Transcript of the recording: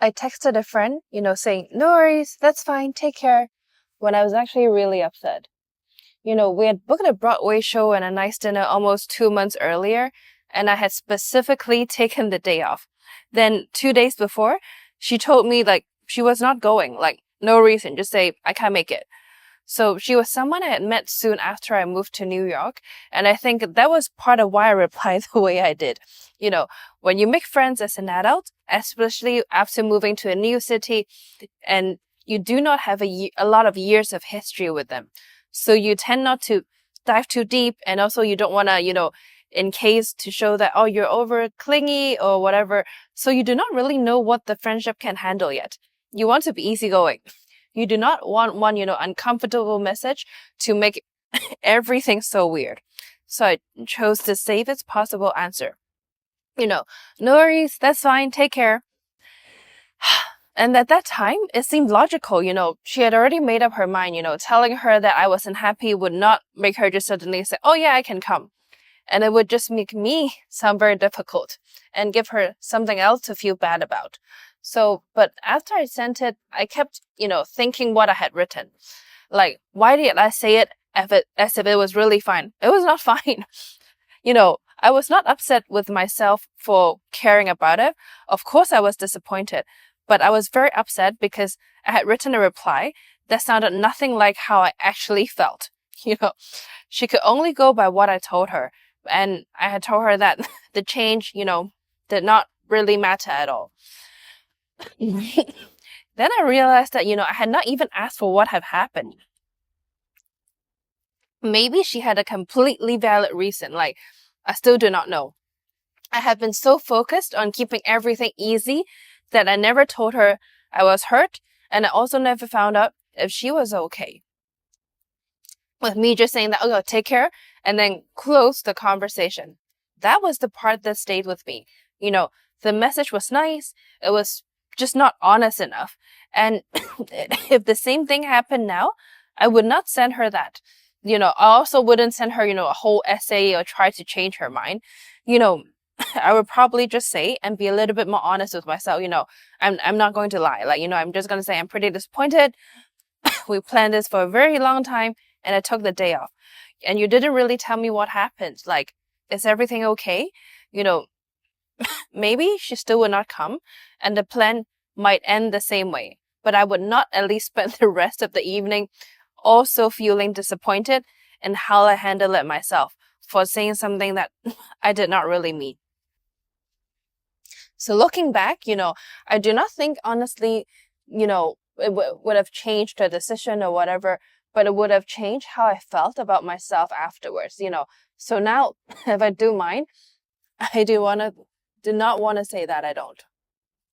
I texted a friend, saying, no worries, that's fine, take care, when I was actually really upset. We had booked a Broadway show and a nice dinner almost 2 months earlier, and I had specifically taken the day off. Then 2 days before, she told me she was not going, no reason, just say, I can't make it. So she was someone I had met soon after I moved to New York, and I think that was part of why I replied the way I did. When you make friends as an adult, especially after moving to a new city, and you do not have a lot of years of history with them. So you tend not to dive too deep, and also you don't want to, in case to show that, oh, you're over clingy or whatever. So you do not really know what the friendship can handle yet. You want to be easygoing. You do not want one, uncomfortable message to make everything so weird. So I chose the safest possible answer. No worries, that's fine, take care. And at that time, it seemed logical, she had already made up her mind, telling her that I wasn't happy would not make her just suddenly say, oh yeah, I can come. And it would just make me sound very difficult and give her something else to feel bad about. So, but after I sent it, I kept, thinking what I had written. Why did I say it as if it was really fine? It was not fine. I was not upset with myself for caring about it. Of course, I was disappointed, but I was very upset because I had written a reply that sounded nothing like how I actually felt. She could only go by what I told her. And I had told her that the change, did not really matter at all. Then I realized that, I had not even asked for what had happened. Maybe she had a completely valid reason. I still do not know. I have been so focused on keeping everything easy that I never told her I was hurt, and I also never found out if she was okay. With me just saying that, oh, take care, and then close the conversation. That was the part that stayed with me. The message was nice. It was just not honest enough. And if the same thing happened now, I would not send her that. I also wouldn't send her, a whole essay or try to change her mind. I would probably just say and be a little bit more honest with myself. I'm not going to lie. I'm just going to say I'm pretty disappointed. We planned this for a very long time and I took the day off. And you didn't really tell me what happened. Is everything okay? Maybe she still would not come and the plan might end the same way. But I would not at least spend the rest of the evening also feeling disappointed in how I handled it myself for saying something that I did not really mean. So looking back, I do not think honestly, it would have changed the decision or whatever, but it would have changed how I felt about myself afterwards, So now if I do mine, I do not want to say that I don't.